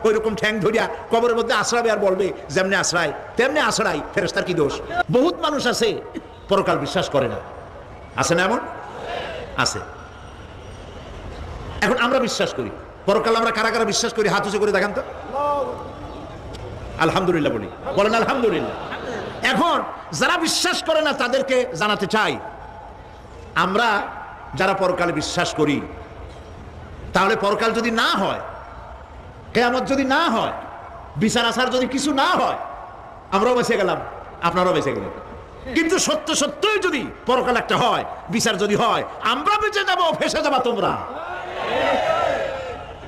ওই রকম ঠ্যাং ধরিয়া কবরের মধ্যে আশ্রাবে আর বলবে যেমনি আশ্রায় তেমনি আশ্রাই, ফেরেশতার কি দোষ? বহুত মানুষ আছে পরকাল বিশ্বাস করে না, আছে না? এমন আছে। এখন আমরা বিশ্বাস করি পরকাল, আমরা কারা কারা বিশ্বাস করি হাত উঁচু করে দেখান তো। আলহামদুলিল্লাহ বলি, বলেন আলহামদুলিল্লাহ। এখন যারা বিশ্বাস করে না তাদেরকে জানাতে চাই, আমরা যারা পরকালে বিশ্বাস করি, তাহলে পরকাল যদি না হয়, কিয়ামত যদি না হয়, বিচার আচার যদি কিছু না হয়, আমরাও বেঁচে গেলাম, আপনারাও বেঁচে গেলেন। কিন্তু সত্য সত্যই যদি পরকাল একটা হয়, বিচার যদি হয়, আমরা বেঁচে যাব, ফেসে যাবা তোমরা।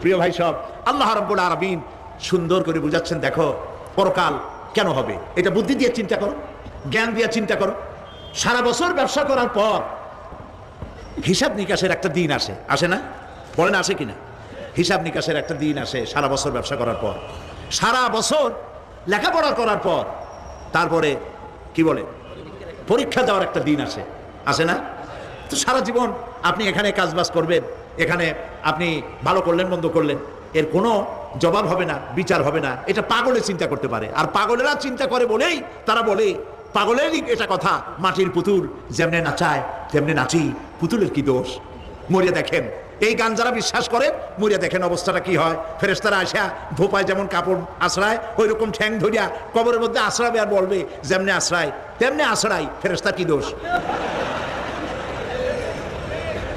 প্রিয় ভাই সব, আল্লাহ রাব্বুল আলামিন সুন্দর করে বুঝাচ্ছেন, দেখো পরকাল কেন হবে, এটা বুদ্ধি দিয়ে চিন্তা করো, জ্ঞান দিয়ে চিন্তা করো। সারা বছর ব্যবসা করার পর হিসাব নিকাশের একটা দিন আসে, আসে না? বলেন আসে কিনা? হিসাব নিকাশের একটা দিন আসে সারা বছর ব্যবসা করার পর, সারা বছর লেখাপড়া করার পর, তারপরে কি বলে পরীক্ষা দেওয়ার একটা দিন আসে, আসে না? তো সারা জীবন আপনি এখানে কাজবাজ করবেন, এখানে আপনি ভালো করলেন মন্দ করলেন, এর কোনো জবাব হবে না, বিচার হবে না। এটা পাগলে চিন্তা করতে পারে, আর পাগলেরা চিন্তা করে বলেই তারা বলে, পাগলেরই এটা কথা, মাটির পুতুল যেমনে নাচায় তেমনি নাচি, পুতুলের কি দোষ? মরিয়া দেখেন, এই গান যারা বিশ্বাস করেন, মরিয়া দেখেন অবস্থাটা কি হয়। ফেরেশতারা আসা ধোপায় যেমন কাপড় আশ্রায়, ওই রকম ঠ্যাং ধরিয়া কবরের মধ্যে আশ্রাবে আর বলবে যেমনি আশ্রায় তেমনি আশ্রাই, ফেরেশতার কি দোষ?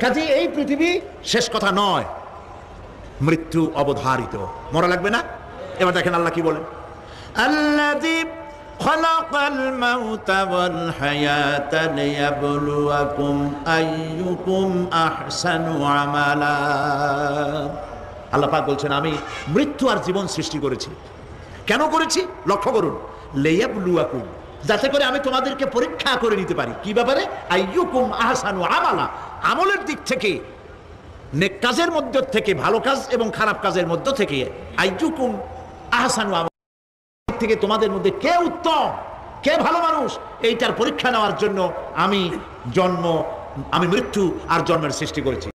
কাজে এই পৃথিবী শেষ কথা নয়, মৃত্যু অবধারিত, মরা লাগবে না। এবার দেখেন আল্লাহ কি বলেন, আল্লাযী খালাকাল মাউতা ওয়াল হায়াতা লিয়াবলুয়াকুম আইয়ুকুম আহসানু আমালা। আল্লাহ পাক বলছেন, আমি মৃত্যু আর জীবন সৃষ্টি করেছি। কেন করেছি? লক্ষ্য করুন, লিয়াবলুয়াকুম, যাতে করে আমি তোমাদেরকে পরীক্ষা করে নিতে পারি। কি ব্যাপারে? আইয়ুকুম আহসানু আমালা, আমলের দিক থেকে, নেক কাজের মধ্য থেকে, ভালো কাজ এবং খারাপ কাজের মধ্য থেকে, আইয়ুকুম আহসানু আমালা থেকে তোমাদের মধ্যে কে উত্তম, কে ভালো মানুষ, এইটার পরীক্ষা নেওয়ার জন্য আমি মৃত্যু আর জন্মের সৃষ্টি করেছি।